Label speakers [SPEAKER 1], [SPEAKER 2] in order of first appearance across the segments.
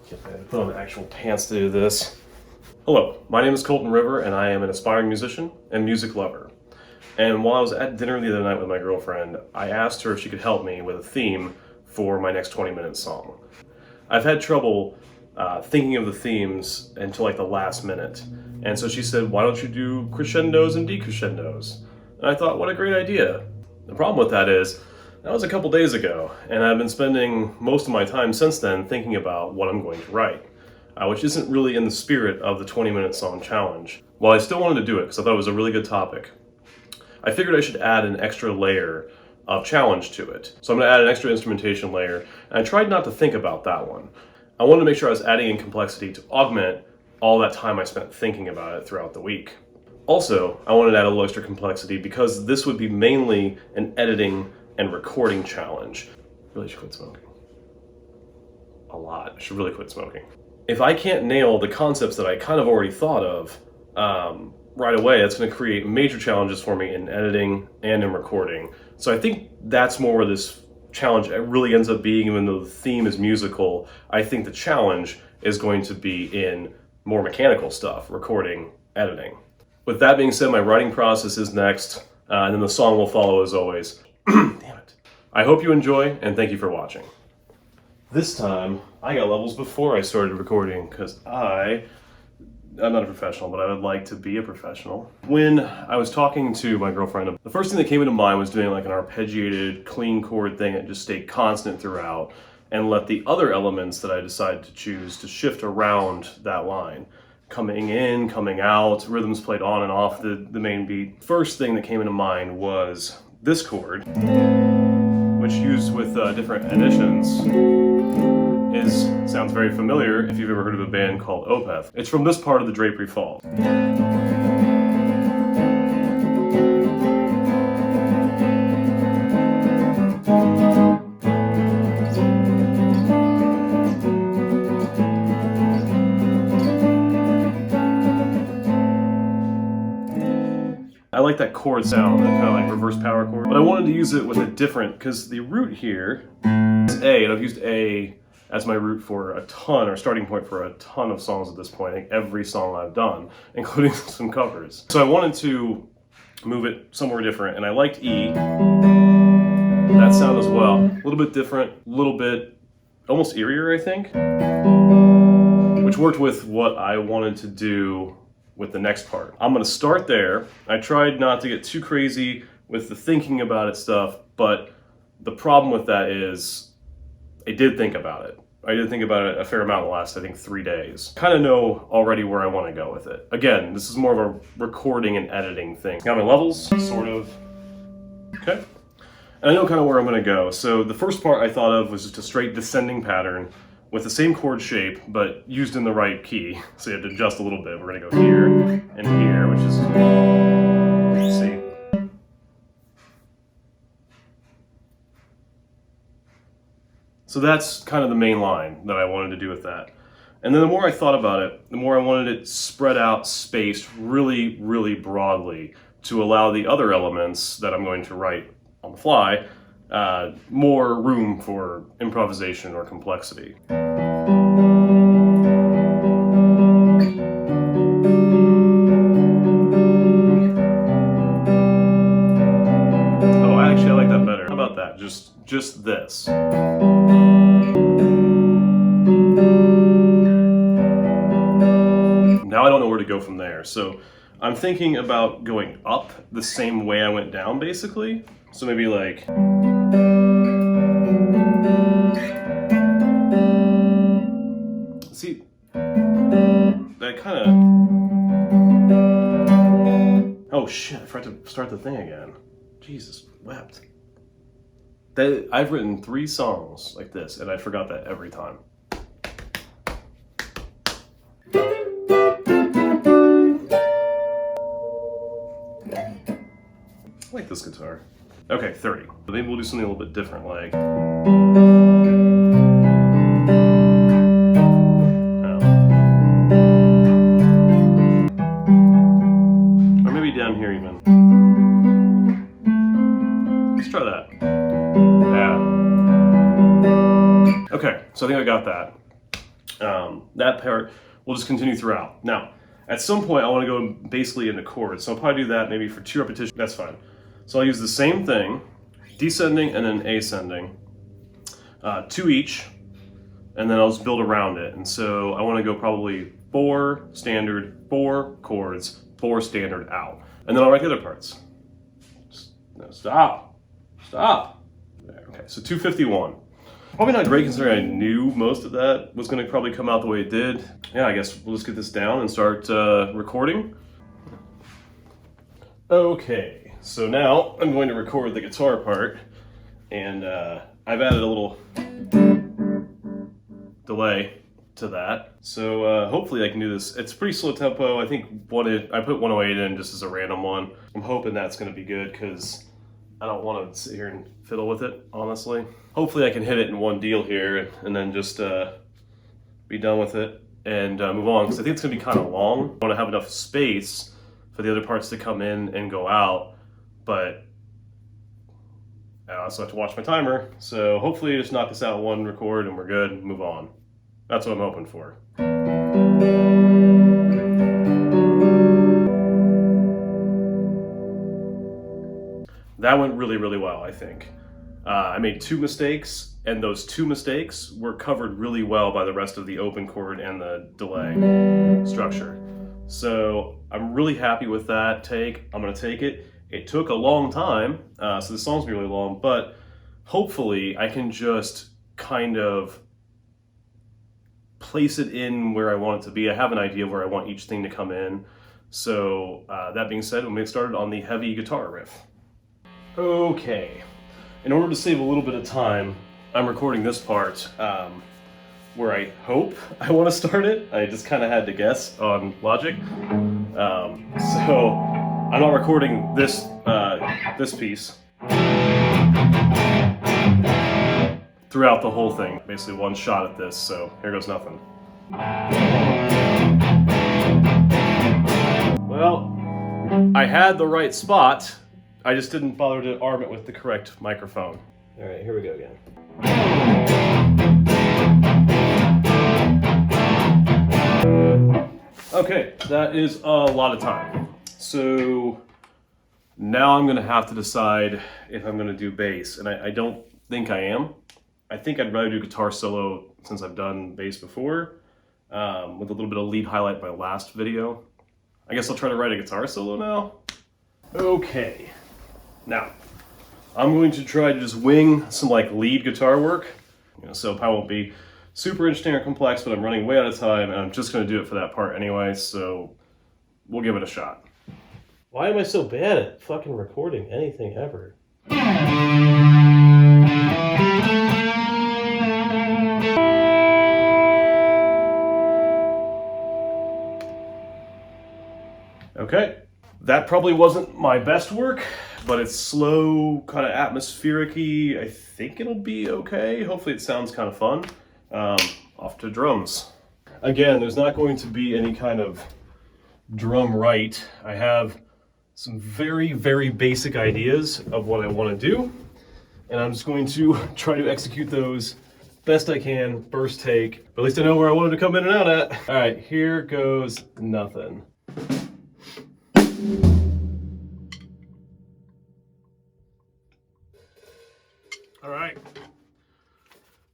[SPEAKER 1] I had to put on actual pants to do this. Hello, my name is Colton River, and I am an aspiring musician and music lover. And while I was at dinner the other night with my girlfriend, I asked her if she could help me with a theme for my next 20-minute song. I've had trouble thinking of the themes until like the last minute. And so she said, why don't you do crescendos and decrescendos? And I thought, what a great idea. The problem with that is, that was a couple days ago, and I've been spending most of my time since then thinking about what I'm going to write, which isn't really in the spirit of the 20-minute song challenge. While I still wanted to do it because I thought it was a really good topic, I figured I should add an extra layer of challenge to it. So I'm going to add an extra instrumentation layer, and I tried not to think about that one. I wanted to make sure I was adding in complexity to augment all that time I spent thinking about it throughout the week. Also, I wanted to add a little extra complexity because this would be mainly an editing and recording challenge. Really should quit smoking. A lot. I should really quit smoking. If I can't nail the concepts that I kind of already thought of right away, that's going to create major challenges for me in editing and in recording. So I think that's more where this challenge really ends up being, even though the theme is musical. I think the challenge is going to be in more mechanical stuff, recording, editing. With that being said, my writing process is next, and then the song will follow as always. Damn it. I hope you enjoy, and thank you for watching. This time, I got levels before I started recording, because I'm not a professional, but I would like to be a professional. When I was talking to my girlfriend, the first thing that came into mind was doing like an arpeggiated, clean chord thing that just stayed constant throughout, and let the other elements that I decided to choose to shift around that line. Coming in, coming out, rhythms played on and off the main beat. First thing that came into mind was this chord, which used with different additions sounds very familiar if you've ever heard of a band called Opeth. It's from this part of the Drapery Fall. I like that chord sound, that kind of like reverse power chord, but I wanted to use it with a different, because the root here is A, and I've used A as my root for a ton, or starting point for a ton of songs at this point. I think every song I've done, including some covers. So I wanted to move it somewhere different, and I liked E, that sound as well. A little bit different, a little bit almost eerier, I think, which worked with what I wanted to do with the next part. I'm gonna start there. I tried not to get too crazy with the thinking about it stuff, but the problem with that is I did think about it. I did think about it a fair amount the last, I think, 3 days. Kind of know already where I want to go with it. Again, this is more of a recording and editing thing. Got my levels, sort of. Okay. And I know kind of where I'm gonna go. So the first part I thought of was just a straight descending pattern with the same chord shape, but used in the right key. So you have to adjust a little bit. We're gonna go here and here, which is, see. So that's kind of the main line that I wanted to do with that. And then the more I thought about it, the more I wanted it spread out, spaced really, really broadly to allow the other elements that I'm going to write on the fly more room for improvisation or complexity. Oh, actually, I like that better. How about that? Just this. Now I don't know where to go from there. So I'm thinking about going up the same way I went down, basically. So maybe like, see, that kind of, oh shit, I forgot to start the thing again. Jesus wept. I've written 3 songs like this, and I forgot that every time. I like this guitar. Okay, 30. But maybe we'll do something a little bit different, like... Or maybe down here even. Let's try that. Yeah. Okay, so I think I got that. That part will just continue throughout. Now, at some point I want to go basically into chords, so I'll probably do that maybe for 2 repetitions. That's fine. So I'll use the same thing, descending and then ascending, 2 each, and then I'll just build around it. And so I want to go probably 4 standard, 4 chords, 4 standard out. And then I'll write the other parts. No, stop. There, okay, so 251. Probably not great considering I knew most of that was going to probably come out the way it did. Yeah, I guess we'll just get this down and start recording. Okay, so now I'm going to record the guitar part, and I've added a little delay to that. So hopefully I can do this. It's pretty slow tempo. I think I put 108 in just as a random one. I'm hoping that's going to be good because I don't want to sit here and fiddle with it, honestly. Hopefully I can hit it in one deal here and then just be done with it and move on, because I think it's going to be kind of long. I want to have enough space for the other parts to come in and go out, but I also have to watch my timer. So hopefully just knock this out in one record and we're good and move on. That's what I'm hoping for. That went really, really well, I think. I made 2 mistakes, and those 2 mistakes were covered really well by the rest of the open chord and the delay structure. So I'm really happy with that take. I'm gonna take it. It took a long time, so the song's gonna be really long, but hopefully I can just kind of place it in where I want it to be. I have an idea of where I want each thing to come in. So that being said, we'll get started on the heavy guitar riff. Okay, in order to save a little bit of time, I'm recording this part where I hope I want to start it. I just kind of had to guess on Logic. So I'm not recording this this piece throughout the whole thing. Basically one shot at this, so here goes nothing. Well, I had the right spot. I just didn't bother to arm it with the correct microphone. All right, here we go again. Okay, that is a lot of time. So now I'm gonna have to decide if I'm gonna do bass, and I don't think I am. I think I'd rather do guitar solo since I've done bass before, with a little bit of lead highlight my last video. I guess I'll try to write a guitar solo now. Okay. Now, I'm going to try to just wing some like lead guitar work. So it probably won't be super interesting or complex, but I'm running way out of time and I'm just going to do it for that part anyway, so we'll give it a shot. Why am I so bad at fucking recording anything ever? Okay, that probably wasn't my best work, but it's slow, kind of atmospheric-y. I think it'll be okay. Hopefully it sounds kind of fun. Off to drums. Again, there's not going to be any kind of drum right. I have some very, very basic ideas of what I want to do, and I'm just going to try to execute those best I can, first take. But at least I know where I wanted to come in and out at. All right, here goes nothing. All right,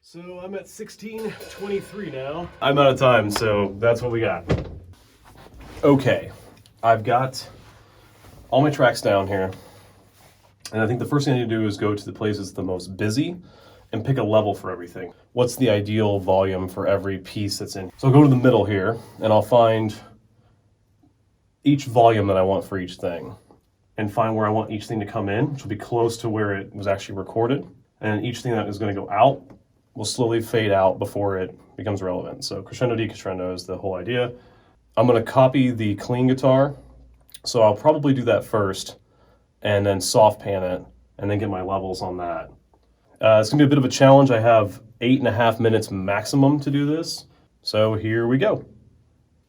[SPEAKER 1] so I'm at 16:23 now. I'm out of time, so that's what we got. Okay, I've got all my tracks down here, and I think the first thing I need to do is go to the places the most busy and pick a level for everything. What's the ideal volume for every piece that's in? So I'll go to the middle here, and I'll find each volume that I want for each thing, and find where I want each thing to come in, which will be close to where it was actually recorded. And each thing that is going to go out will slowly fade out before it becomes relevant. So crescendo, de-crescendo is the whole idea. I'm going to copy the clean guitar. So I'll probably do that first and then soft pan it and then get my levels on that. It's going to be a bit of a challenge. I have 8.5 minutes maximum to do this. So here we go.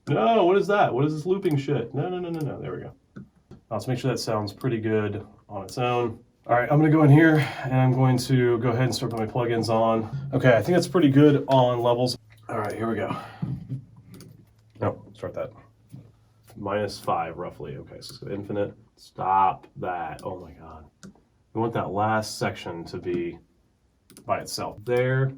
[SPEAKER 1] No, what is that? What is this looping shit? No. There we go. Let's make sure that sounds pretty good on its own. All right, I'm gonna go in here and I'm going to go ahead and start putting my plugins on. Okay, I think that's pretty good on levels. All right, here we go. No, start that. -5 roughly. Okay, so let's go infinite. Stop that. Oh my God. We want that last section to be by itself. There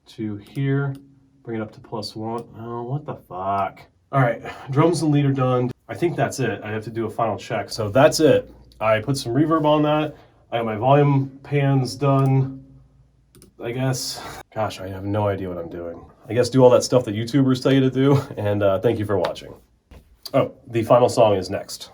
[SPEAKER 1] to here. Bring it up to +1. Oh, what the fuck? All right, drums and lead are done. I think that's it. I have to do a final check. So that's it. I put some reverb on that. I got my volume pans done, I guess. Gosh, I have no idea what I'm doing. I guess do all that stuff that YouTubers tell you to do, and thank you for watching. Oh, the final song is next.